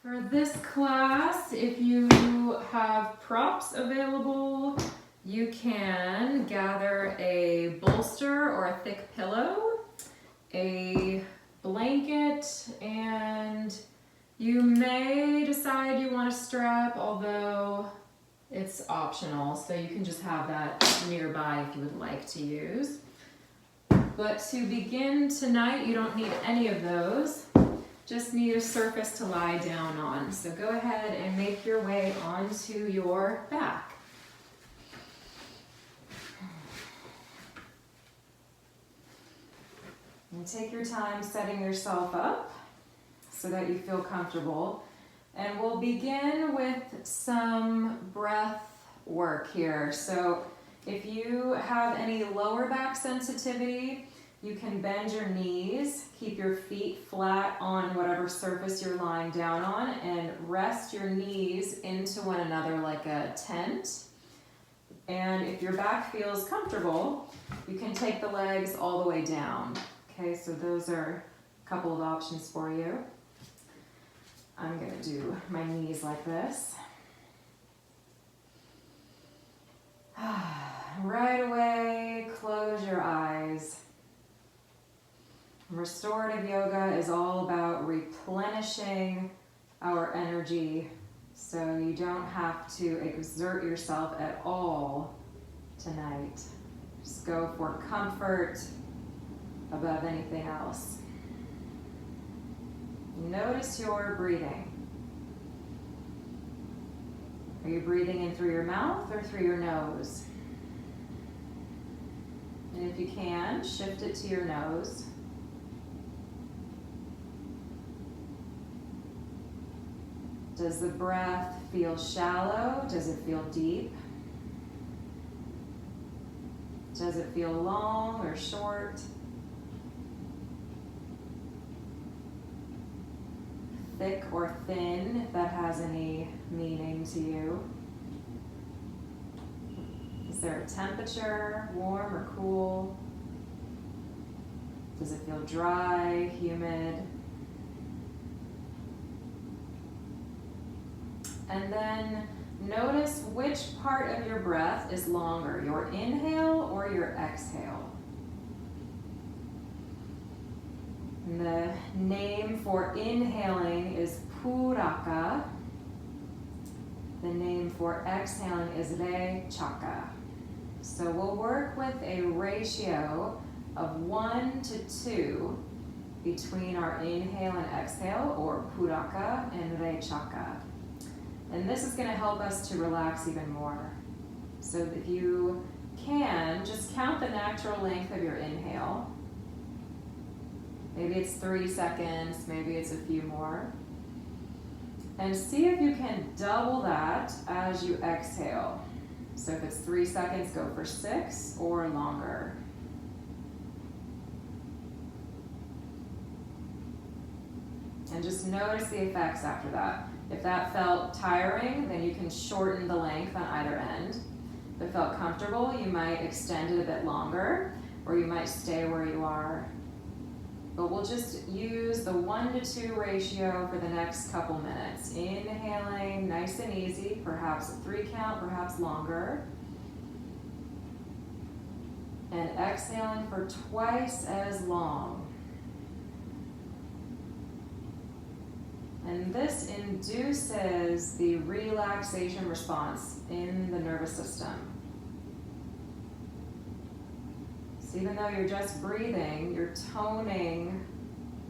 For this class, if you have props available, you can gather a bolster or a thick pillow, a blanket, and you may decide you want a strap, although it's optional, so you can just have that nearby if you would like to use. But to begin tonight, you don't need any of those. Just need a surface to lie down on. So go ahead and make your way onto your back. And take your time setting yourself up so that you feel comfortable. And we'll begin with some breath work here. So if you have any lower back sensitivity, you can bend your knees, keep your feet flat on whatever surface you're lying down on, and rest your knees into one another like a tent. And if your back feels comfortable, you can take the legs all the way down. Okay, so those are a couple of options for you. I'm gonna do my knees like this. Right away, close your eyes. Restorative yoga is all about replenishing our energy, so you don't have to exert yourself at all tonight. Just go for comfort above anything else. Notice your breathing. Are you breathing in through your mouth or through your nose? And if you can, shift it to your nose. Does the breath feel shallow? Does it feel deep? Does it feel long or short? Thick or thin, if that has any meaning to you? Is there a temperature, warm or cool? Does it feel dry, humid? And then notice which part of your breath is longer, your inhale or your exhale. And the name for inhaling is puraka. The name for exhaling is rechaka. So we'll work with a ratio of 1 to 2 between our inhale and exhale, or puraka and rechaka. And this is going to help us to relax even more. So if you can, just count the natural length of your inhale. Maybe it's 3 seconds, maybe it's a few more. And see if you can double that as you exhale. So if it's 3 seconds, go for 6 or longer. And just notice the effects after that. If that felt tiring, then you can shorten the length on either end. If it felt comfortable, you might extend it a bit longer, or you might stay where you are. But we'll just use the 1 to 2 ratio for the next couple minutes. Inhaling nice and easy, perhaps a 3 count, perhaps longer. And exhaling for twice as long. And this induces the relaxation response in the nervous system. So even though you're just breathing, you're toning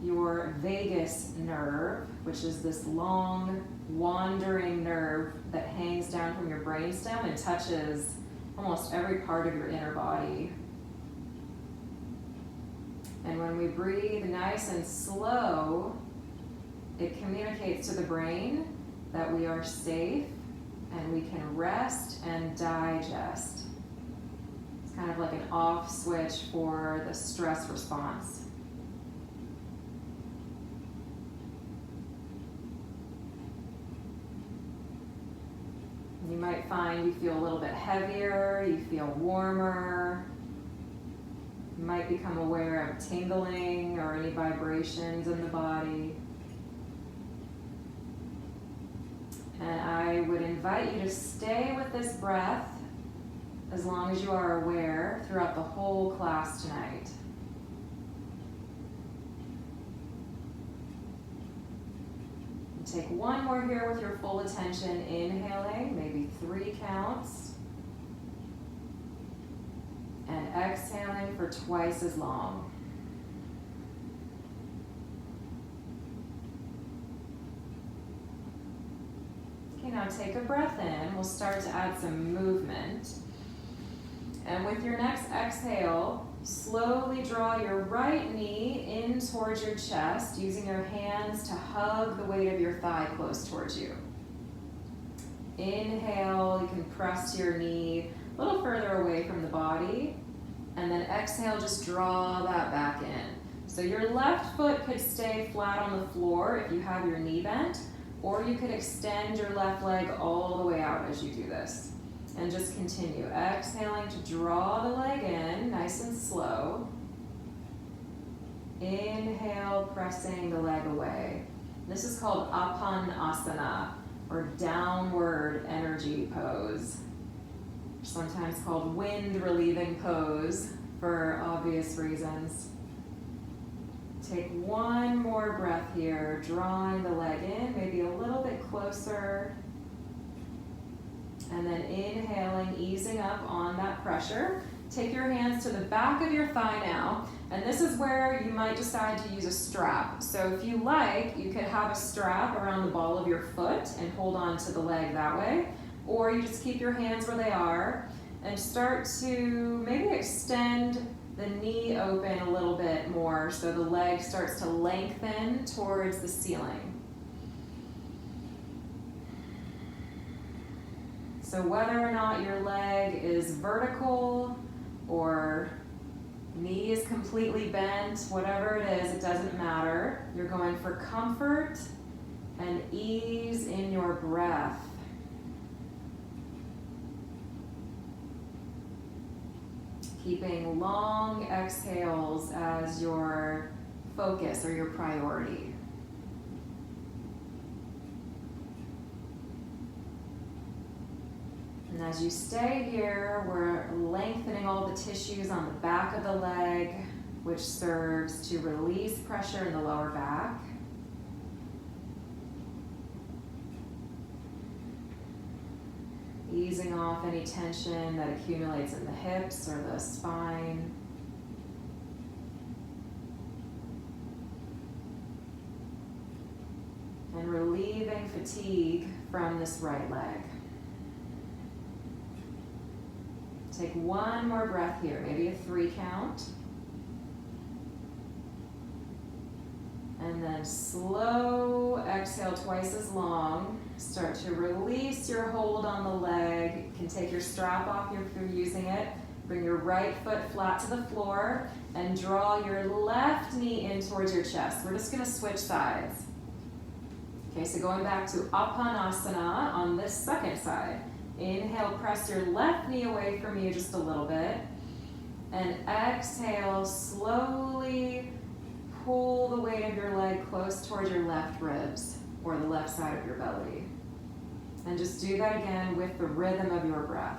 your vagus nerve, which is this long, wandering nerve that hangs down from your brainstem and touches almost every part of your inner body. And when we breathe nice and slow, it communicates to the brain that we are safe and we can rest and digest. It's kind of like an off switch for the stress response. You might find you feel a little bit heavier, you feel warmer. You might become aware of tingling or any vibrations in the body. And I would invite you to stay with this breath as long as you are aware throughout the whole class tonight. And take one more here with your full attention, inhaling, maybe 3 counts. And exhaling for twice as long. Okay, now take a breath in. We'll start to add some movement. And with your next exhale, slowly draw your right knee in towards your chest, using your hands to hug the weight of your thigh close towards you. Inhale, you can press your knee a little further away from the body. And then exhale, just draw that back in. So your left foot could stay flat on the floor if you have your knee bent, or you could extend your left leg all the way out as you do this. And just continue. Exhaling to draw the leg in, nice and slow. Inhale, pressing the leg away. This is called Apanasana, or downward energy pose. Sometimes called wind relieving pose for obvious reasons. Take one more breath here, drawing the leg in, maybe a little bit closer. And then inhaling, easing up on that pressure. Take your hands to the back of your thigh now, and this is where you might decide to use a strap. So if you like, you could have a strap around the ball of your foot and hold on to the leg that way. Or you just keep your hands where they are and start to maybe extend the knee open a little bit more so the leg starts to lengthen towards the ceiling. So whether or not your leg is vertical or knee is completely bent, whatever it is, it doesn't matter. You're going for comfort and ease in your breath. Keeping long exhales as your focus or your priority. And as you stay here, we're lengthening all the tissues on the back of the leg, which serves to release pressure in the lower back. Easing off any tension that accumulates in the hips or the spine. And relieving fatigue from this right leg. Take one more breath here, maybe a 3 count. And then slow exhale twice as long. Start to release your hold on the leg. You can take your strap off if you're using it. Bring your right foot flat to the floor and draw your left knee in towards your chest. We're just going to switch sides. Okay, so going back to Apanasana on this second side. Inhale, press your left knee away from you just a little bit. And exhale, slowly pull the weight of your leg close towards your left ribs or the left side of your belly. And just do that again with the rhythm of your breath.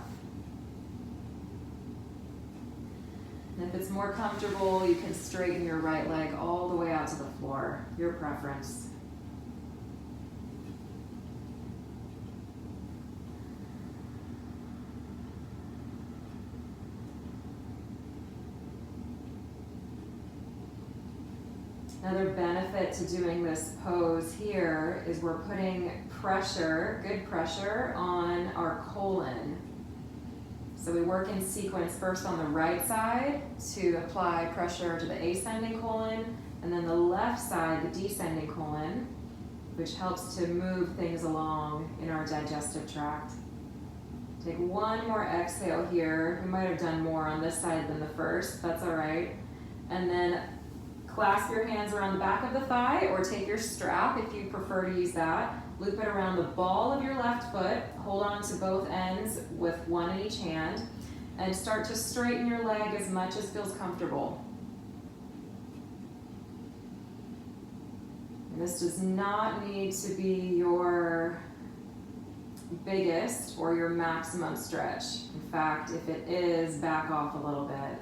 And if it's more comfortable, you can straighten your right leg all the way out to the floor, your preference. Another benefit to doing this pose here is we're putting pressure, good pressure, on our colon. So we work in sequence first on the right side to apply pressure to the ascending colon, and then the left side, the descending colon, which helps to move things along in our digestive tract. Take one more exhale here. We might have done more on this side than the first, that's all right. And then clasp your hands around the back of the thigh, or take your strap if you prefer to use that. Loop it around the ball of your left foot. Hold on to both ends with one in each hand. And start to straighten your leg as much as feels comfortable. And this does not need to be your biggest or your maximum stretch. In fact, if it is, back off a little bit.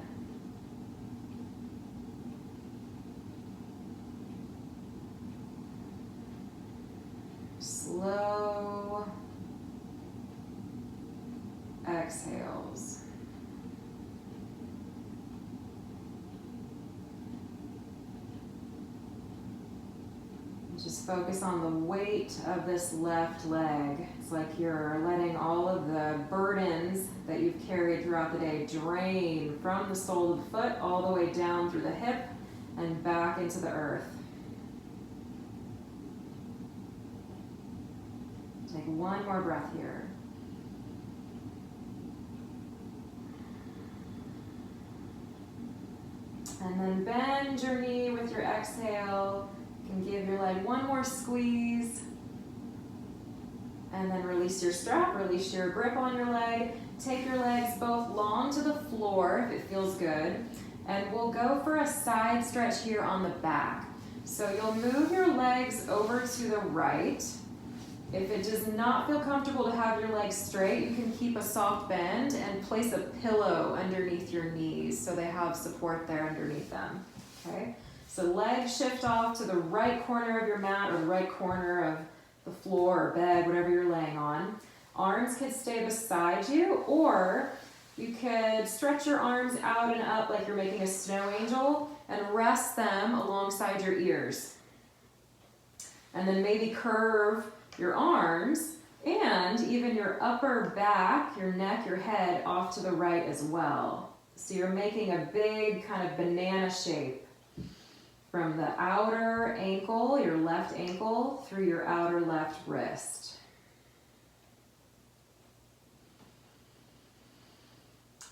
Slow exhales. Just focus on the weight of this left leg. It's like you're letting all of the burdens that you've carried throughout the day drain from the sole of the foot all the way down through the hip and back into the earth. Take one more breath here. And then bend your knee with your exhale. You can give your leg one more squeeze. And then release your strap, release your grip on your leg. Take your legs both long to the floor if it feels good. And we'll go for a side stretch here on the back. So you'll move your legs over to the right. If it does not feel comfortable to have your legs straight, you can keep a soft bend and place a pillow underneath your knees so they have support there underneath them, okay? So legs shift off to the right corner of your mat or the right corner of the floor or bed, whatever you're laying on. Arms could stay beside you, or you could stretch your arms out and up like you're making a snow angel and rest them alongside your ears. And then maybe curve your arms and even your upper back, your neck, your head off to the right as well. So you're making a big kind of banana shape from the outer ankle, your left ankle, through your outer left wrist.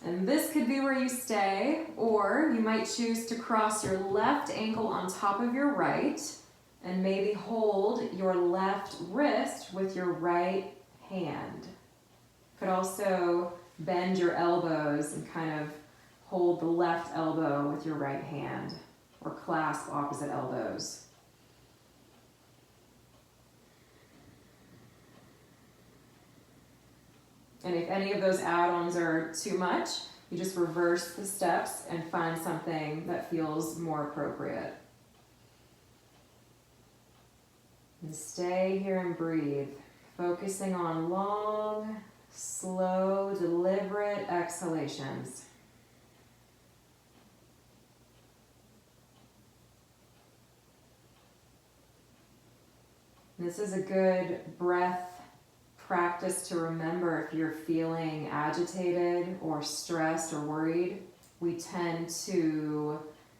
And this could be where you stay, or you might choose to cross your left ankle on top of your right and maybe hold your left wrist with your right hand. Could also bend your elbows and kind of hold the left elbow with your right hand, or clasp opposite elbows. And if any of those add-ons are too much, you just reverse the steps and find something that feels more appropriate. And stay here and breathe, focusing on long, slow, deliberate exhalations. This is a good breath practice to remember if you're feeling agitated or stressed or worried. We tend to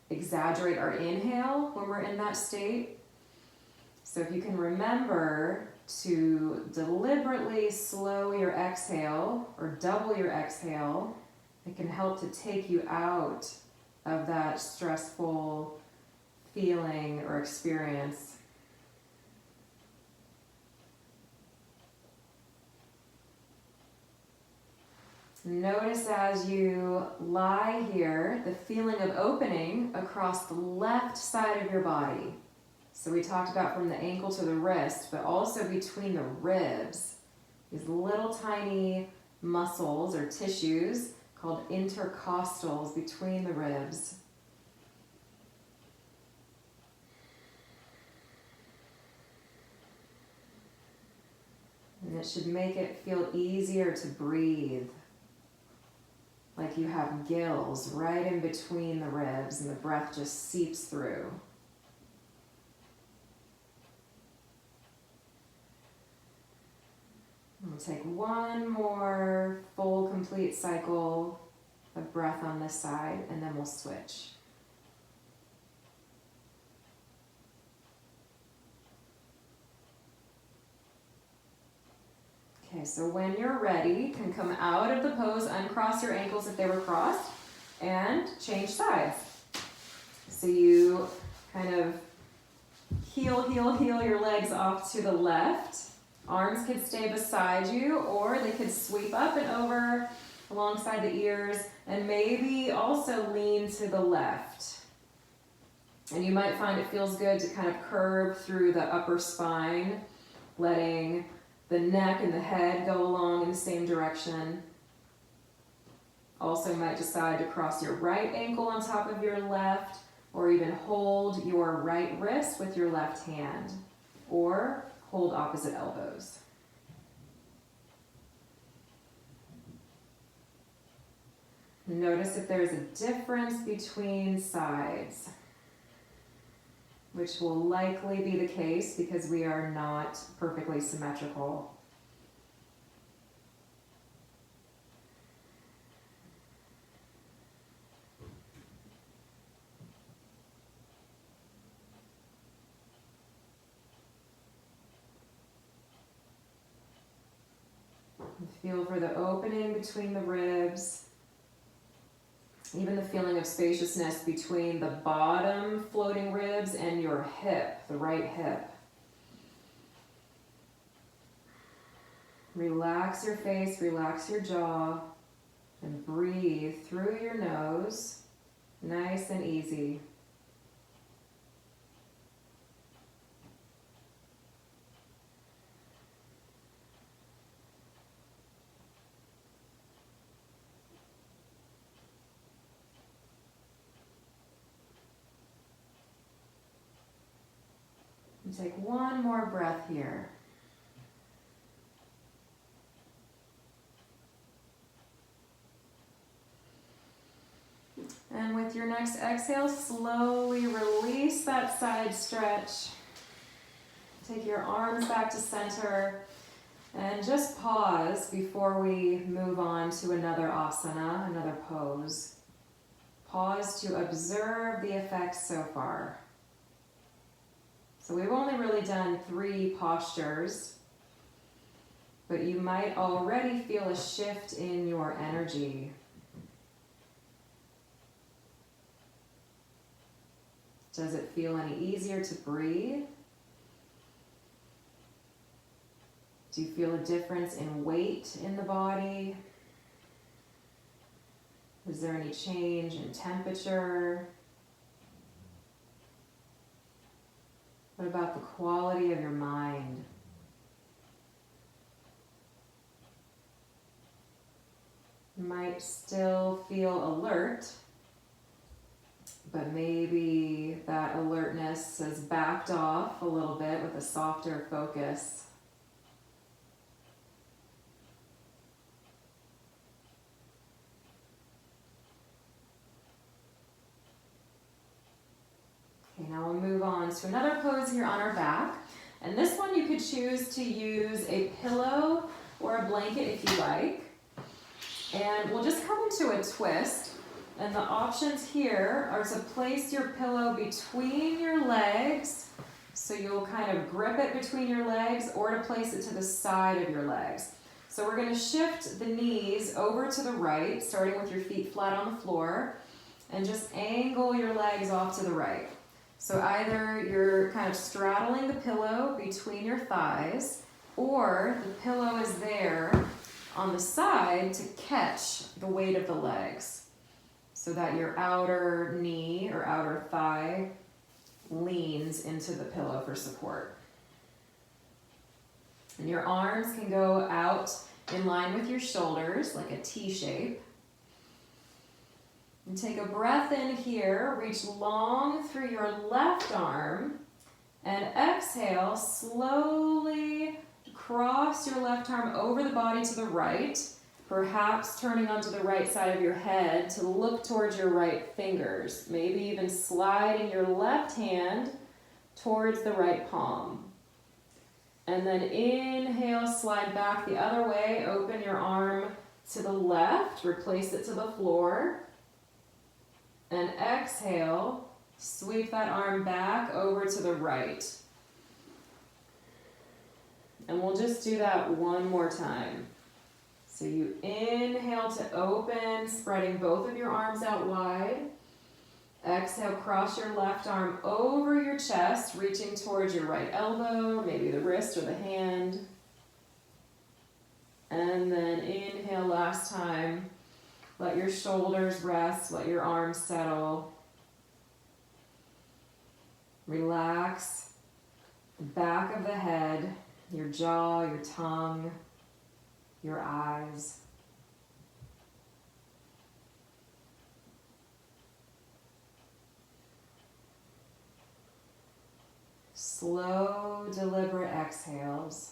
exaggerate our inhale when we're in that state. So if you can remember to deliberately slow your exhale or double your exhale, it can help to take you out of that stressful feeling or experience. Notice as you lie here, the feeling of opening across the left side of your body. So we talked about from the ankle to the wrist, but also between the ribs. These little tiny muscles or tissues called intercostals between the ribs. And it should make it feel easier to breathe. Like you have gills right in between the ribs and the breath just seeps through. We'll take one more full, complete cycle of breath on this side, and then we'll switch. Okay, so when you're ready, you can come out of the pose, uncross your ankles if they were crossed, and change sides. So you kind of heel your legs off to the left. Arms could stay beside you, or they could sweep up and over alongside the ears, and maybe also lean to the left. And you might find it feels good to kind of curve through the upper spine, letting The neck and the head go along in the same direction. Also might decide to cross your right ankle on top of your left, or even hold your right wrist with your left hand, or hold opposite elbows. Notice if there's a difference between sides, which will likely be the case because we are not perfectly symmetrical. Feel for the opening between the ribs, even the feeling of spaciousness between the bottom floating ribs and your hip, the right hip. Relax your face, relax your jaw, and breathe through your nose, nice and easy. And take one more breath here. And with your next exhale, slowly release that side stretch. Take your arms back to center and just pause before we move on to another asana, another pose. Pause to observe the effects so far. So we've only really done 3 postures, but you might already feel a shift in your energy. Does it feel any easier to breathe? Do you feel a difference in weight in the body? Is there any change in temperature? What about the quality of your mind? You might still feel alert, but maybe that alertness has backed off a little bit with a softer focus. Okay, now we'll move on to another pose here on our back. And this one you could choose to use a pillow or a blanket if you like. And we'll just come into a twist. And the options here are to place your pillow between your legs. So you'll kind of grip it between your legs, or to place it to the side of your legs. So we're going to shift the knees over to the right, starting with your feet flat on the floor. And just angle your legs off to the right. So either you're kind of straddling the pillow between your thighs, or the pillow is there on the side to catch the weight of the legs, so that your outer knee or outer thigh leans into the pillow for support. And your arms can go out in line with your shoulders, like a T shape. And take a breath in here, reach long through your left arm, and exhale, slowly cross your left arm over the body to the right, perhaps turning onto the right side of your head to look towards your right fingers, maybe even sliding your left hand towards the right palm. And then inhale, slide back the other way, open your arm to the left, replace it to the floor. And exhale, sweep that arm back over to the right. And we'll just do that one more time. So you inhale to open, spreading both of your arms out wide. Exhale, cross your left arm over your chest, reaching towards your right elbow, maybe the wrist or the hand. And then inhale last time. Let your shoulders rest, let your arms settle. Relax the back of the head, your jaw, your tongue, your eyes. Slow, deliberate exhales.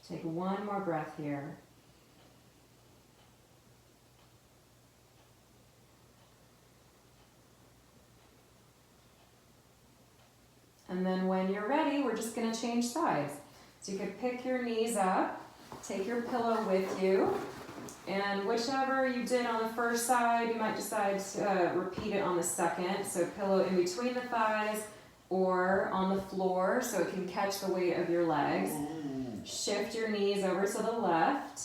Take one more breath here. And then when you're ready, we're just going to change sides. So you could pick your knees up, take your pillow with you, and whichever you did on the first side, you might decide to repeat it on the second. So pillow in between the thighs or on the floor so it can catch the weight of your legs. Shift your knees over to the left,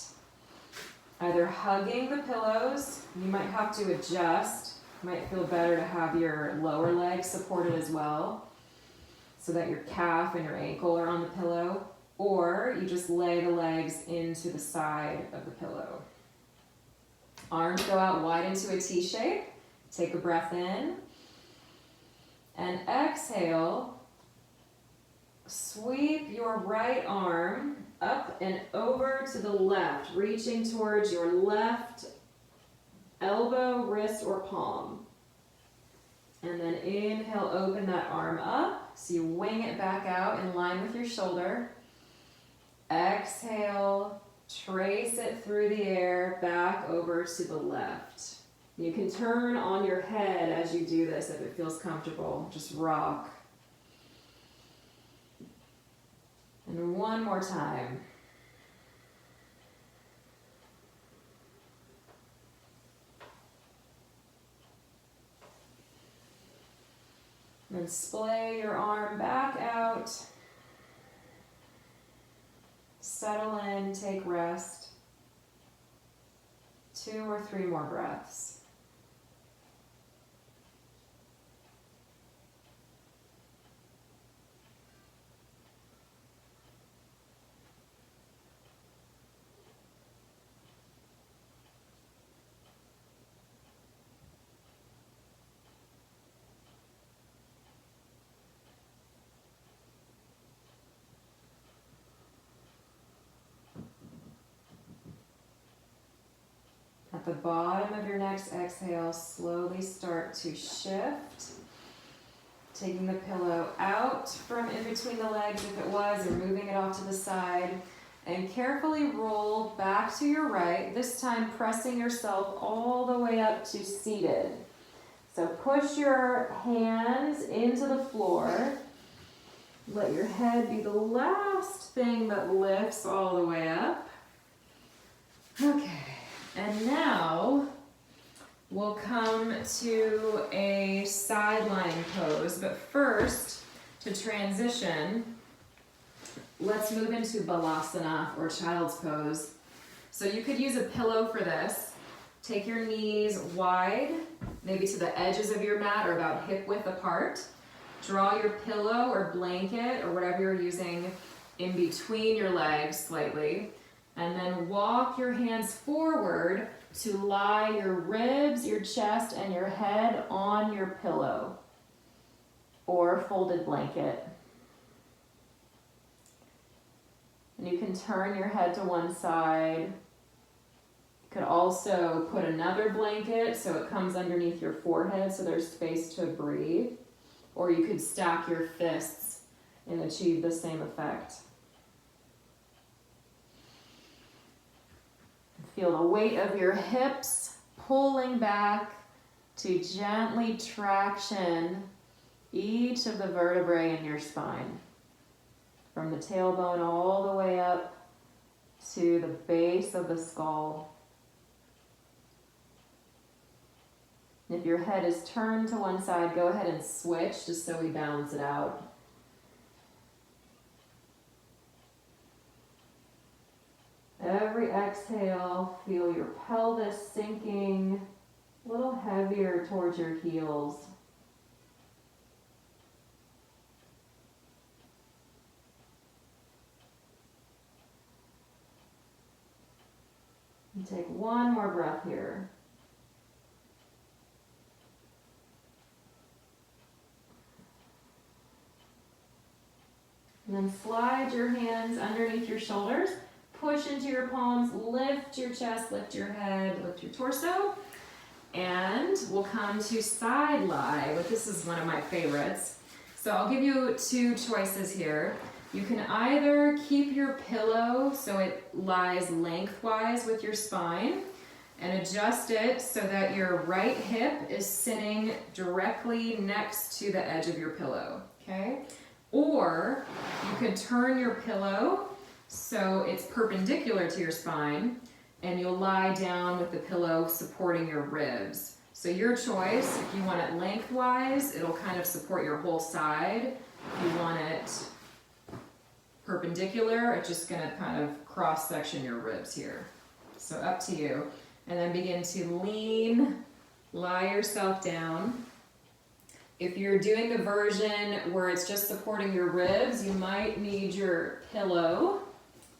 either hugging the pillows. You might have to adjust. It might feel better to have your lower leg supported as well, so that your calf and your ankle are on the pillow, or you just lay the legs into the side of the pillow. Arms go out wide into a T shape. Take a breath in, and exhale. Sweep your right arm up and over to the left, reaching towards your left elbow, wrist, or palm. And then inhale, open that arm up. So you wing it back out in line with your shoulder. Exhale, trace it through the air, back over to the left. You can turn on your head as you do this if it feels comfortable. Just rock. And one more time. And splay your arm back out. Settle in, take rest. 2 or 3 more breaths. At the bottom of your next exhale, slowly start to shift. Taking the pillow out from in between the legs if it was, or moving it off to the side. And carefully roll back to your right, this time pressing yourself all the way up to seated. So push your hands into the floor. Let your head be the last thing that lifts all the way up. Okay. And now we'll come to a side lying pose, but first, to transition, let's move into Balasana, or child's pose. So you could use a pillow for this. Take your knees wide, maybe to the edges of your mat or about hip width apart. Draw your pillow or blanket or whatever you're using in between your legs slightly. And then walk your hands forward to lie your ribs, your chest, and your head on your pillow or folded blanket. And you can turn your head to one side. You could also put another blanket so it comes underneath your forehead so there's space to breathe. Or you could stack your fists and achieve the same effect. Feel the weight of your hips pulling back to gently traction each of the vertebrae in your spine. From the tailbone all the way up to the base of the skull. If your head is turned to one side, go ahead and switch just so we balance it out. Every exhale, feel your pelvis sinking a little heavier towards your heels. And take one more breath here. And then slide your hands underneath your shoulders, push into your palms, lift your chest, lift your head, lift your torso. And we'll come to side lie, but this is one of my favorites. So I'll give you two choices here. You can either keep your pillow so it lies lengthwise with your spine and adjust it so that your right hip is sitting directly next to the edge of your pillow, okay? Or you could turn your pillow so it's perpendicular to your spine and you'll lie down with the pillow supporting your ribs. So your choice, if you want it lengthwise, it'll kind of support your whole side. If you want it perpendicular, it's just gonna kind of cross-section your ribs here. So up to you. And then begin to lean, lie yourself down. If you're doing the version where it's just supporting your ribs, you might need your pillow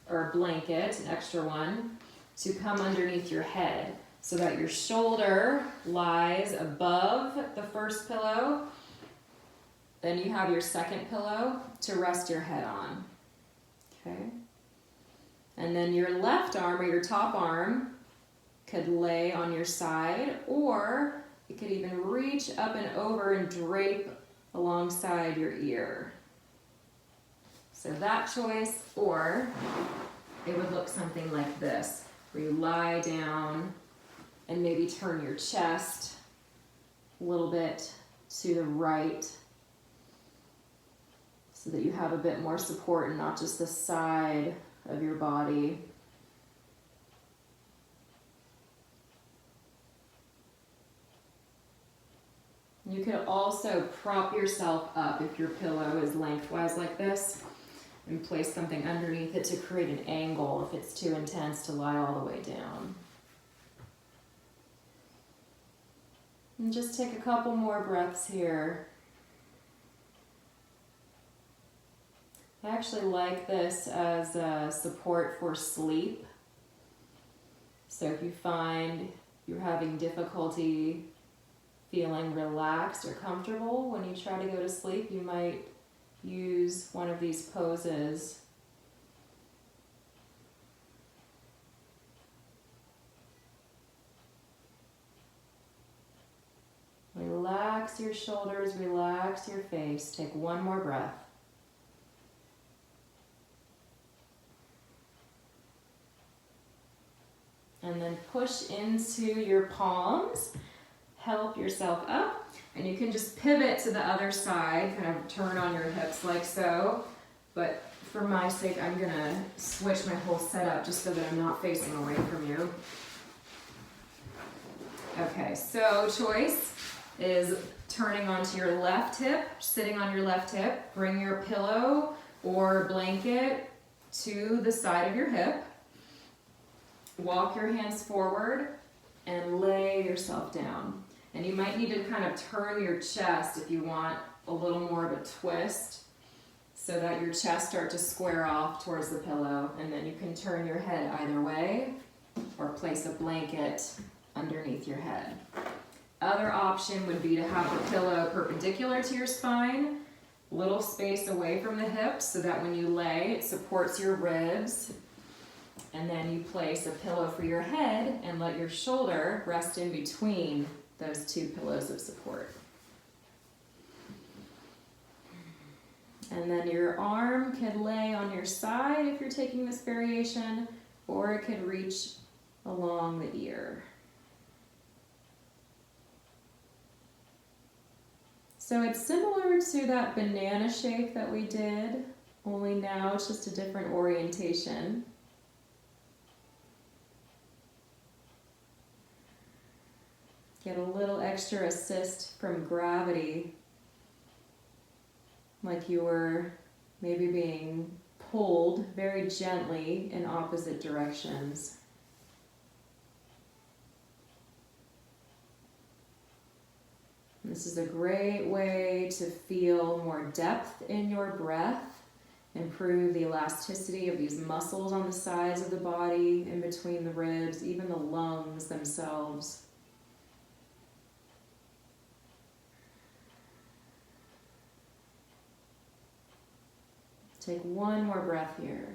or blanket, an extra one, to come underneath your head so that your shoulder lies above the first pillow. Then you have your second pillow to rest your head on. Okay? And then your left arm or your top arm could lay on your side, or it could even reach up and over and drape alongside your ear. So that choice, or it would look something like this, where you lie down and maybe turn your chest a little bit to the right so that you have a bit more support and not just the side of your body. You could also prop yourself up if your pillow is lengthwise like this and place something underneath it to create an angle if it's too intense to lie all the way down. And just take a couple more breaths here. I actually like this as a support for sleep. So if you find you're having difficulty feeling relaxed or comfortable when you try to go to sleep, you might use one of these poses. Relax your shoulders, relax your face. Take one more breath. And then push into your palms. Help yourself up. And you can just pivot to the other side, kind of turn on your hips like so. But for my sake, I'm gonna switch my whole setup just so that I'm not facing away from you. Okay, so choice is turning onto your left hip, sitting on your left hip. Bring your pillow or blanket to the side of your hip. Walk your hands forward and lay yourself down. And you might need to kind of turn your chest if you want a little more of a twist so that your chest starts to square off towards the pillow. And then you can turn your head either way or place a blanket underneath your head. Other option would be to have the pillow perpendicular to your spine, little space away from the hips so that when you lay, it supports your ribs. And then you place a pillow for your head and let your shoulder rest in between those two pillows of support. And then your arm could lay on your side if you're taking this variation, or it could reach along the ear. So it's similar to that banana shape that we did, only now it's just a different orientation. Get a little extra assist from gravity, like you were maybe being pulled very gently in opposite directions. This is a great way to feel more depth in your breath, improve the elasticity of these muscles on the sides of the body, in between the ribs, even the lungs themselves. Take one more breath here.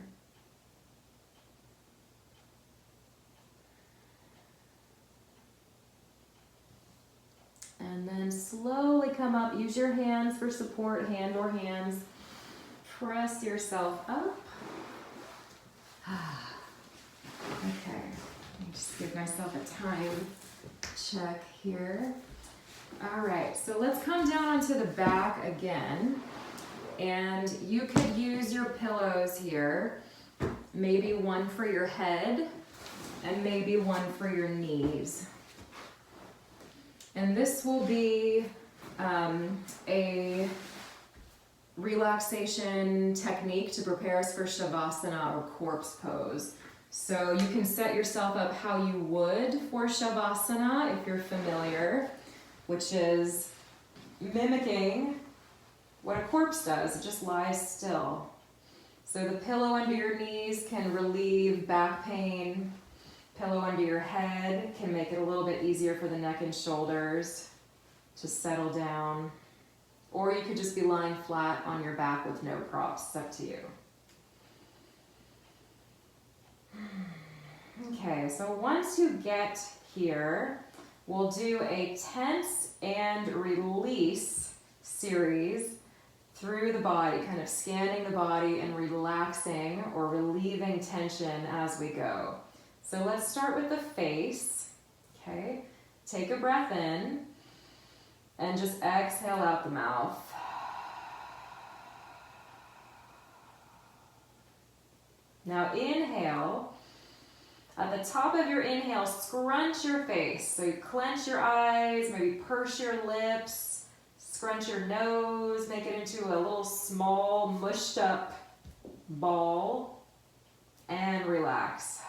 And then slowly come up. Use your hands for support, hand or hands. Press yourself up. Okay, let me just give myself a time check here. All right, so let's come down onto the back again. And you could use your pillows here. Maybe one for your head and maybe one for your knees. And this will be a relaxation technique to prepare us for Savasana or corpse pose. So you can set yourself up how you would for Savasana if you're familiar, which is mimicking what a corpse does. It just lies still. So the pillow under your knees can relieve back pain. Pillow under your head can make it a little bit easier for the neck and shoulders to settle down. Or you could just be lying flat on your back with no props. It's up to you. Okay, so once you get here, we'll do a tense and release series through the body, kind of scanning the body and relaxing or relieving tension as we go. So let's start with the face, okay? Take a breath in and just exhale out the mouth. Now inhale. At the top of your inhale, scrunch your face. So you clench your eyes, maybe purse your lips, scrunch your nose, make it into a little small mushed up ball, and relax.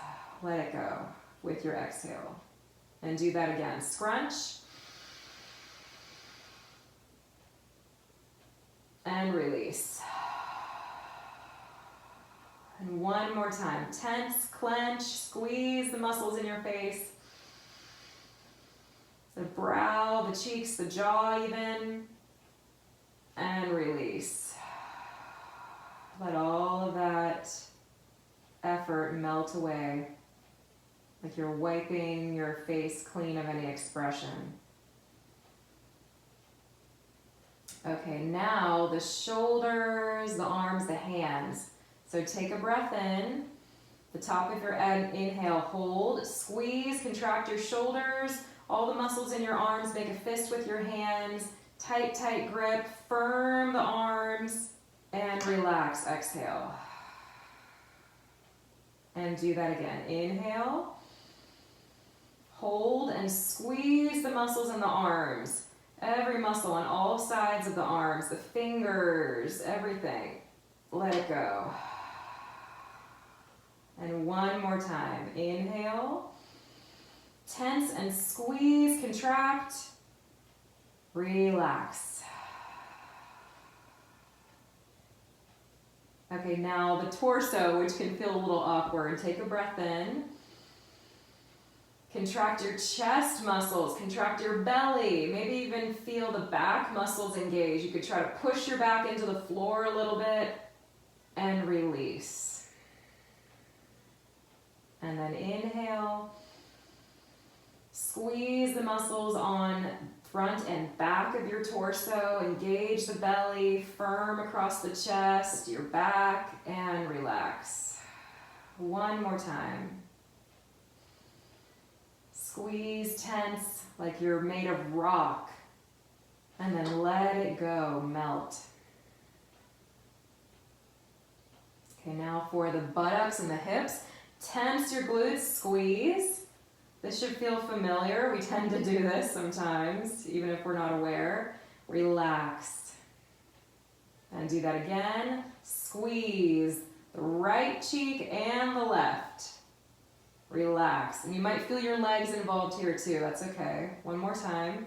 Let it go with your exhale. And do that again. Scrunch. And release. And one more time. Tense, clench, squeeze the muscles in your face. The brow, the cheeks, the jaw even. And release. Let all of that effort melt away. Like you're wiping your face clean of any expression. Okay, now the shoulders, the arms, the hands. So take a breath in. The top of your inhale, hold, squeeze, contract your shoulders. All the muscles in your arms, make a fist with your hands. Tight, tight grip, firm the arms, and relax, exhale. And do that again. Inhale. Hold and squeeze the muscles in the arms. Every muscle on all sides of the arms, the fingers, everything. Let it go. And one more time. Inhale. Tense and squeeze, contract. Relax. Okay, now the torso, which can feel a little awkward. Take a breath in. Contract your chest muscles, contract your belly, maybe even feel the back muscles engage. You could try to push your back into the floor a little bit and release. And then inhale, squeeze the muscles on front and back of your torso, engage the belly, firm across the chest, your back, and relax. One more time. Squeeze, tense, like you're made of rock, and then let it go, melt. Okay, now for the buttocks and the hips, tense your glutes, squeeze. This should feel familiar. We tend to do this sometimes, even if we're not aware. Relax. And do that again. Squeeze the right cheek and the left. Relax. And you might feel your legs involved here too. That's okay. One more time.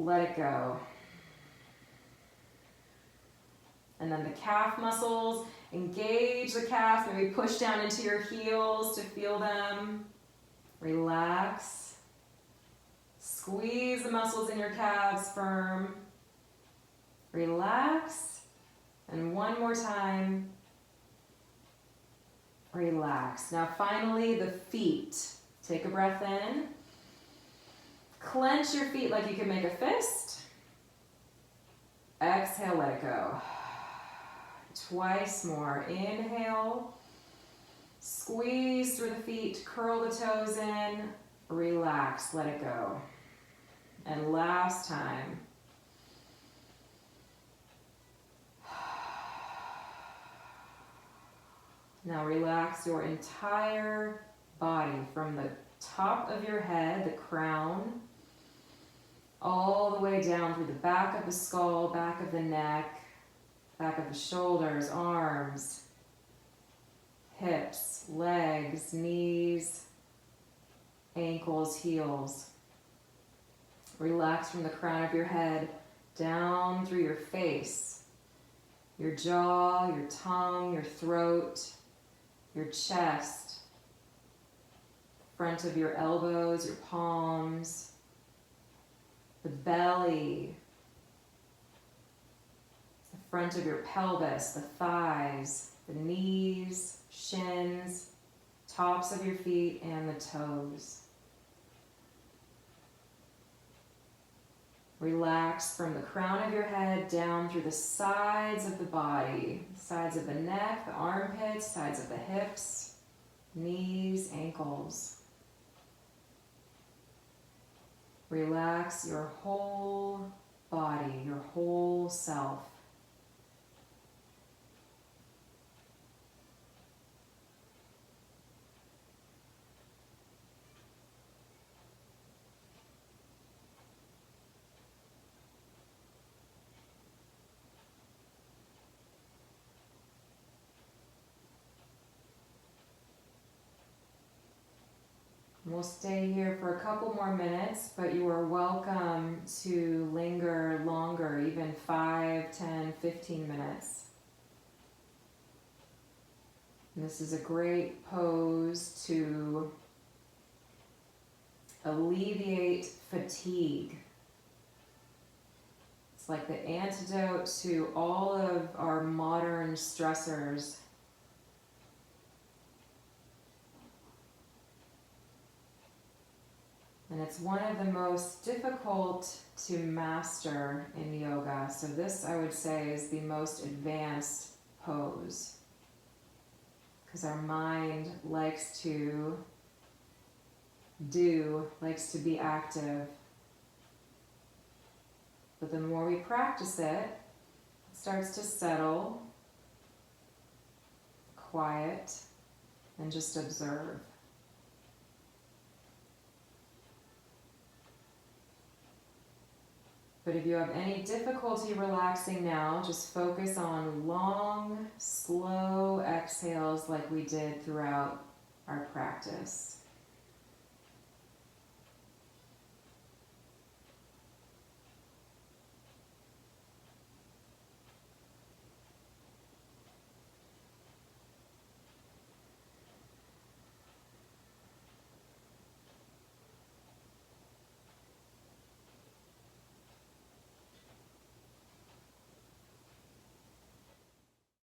let it go. And then the calf muscles, engage the calves, maybe push down into your heels to feel them. Relax. Squeeze the muscles in your calves firm. Relax. And one more time. Relax. Now finally the feet. Take a breath in. Clench your feet like you can make a fist. Exhale, let it go. Twice more. Inhale. Squeeze through the feet. Curl the toes in. Relax. Let it go. And last time. Now relax your entire body from the top of your head, the crown, all the way down through the back of the skull, back of the neck, back of the shoulders, arms, hips, legs, knees, ankles, heels. Relax from the crown of your head down through your face, your jaw, your tongue, your throat, your chest, front of your elbows, your palms, the belly, the front of your pelvis, the thighs, the knees, shins, tops of your feet, and the toes. Relax from the crown of your head down through the sides of the body, sides of the neck, the armpits, sides of the hips, knees, ankles. Relax your whole body, your whole self. We'll stay here for a couple more minutes, but you are welcome to linger longer, even 5, 10, 15 minutes. And this is a great pose to alleviate fatigue. It's like the antidote to all of our modern stressors. And it's one of the most difficult to master in yoga. So this, I would say, is the most advanced pose. Because our mind likes to likes to be active. But the more we practice it, it starts to settle, quiet, and just observe. But if you have any difficulty relaxing now, just focus on long, slow exhales like we did throughout our practice.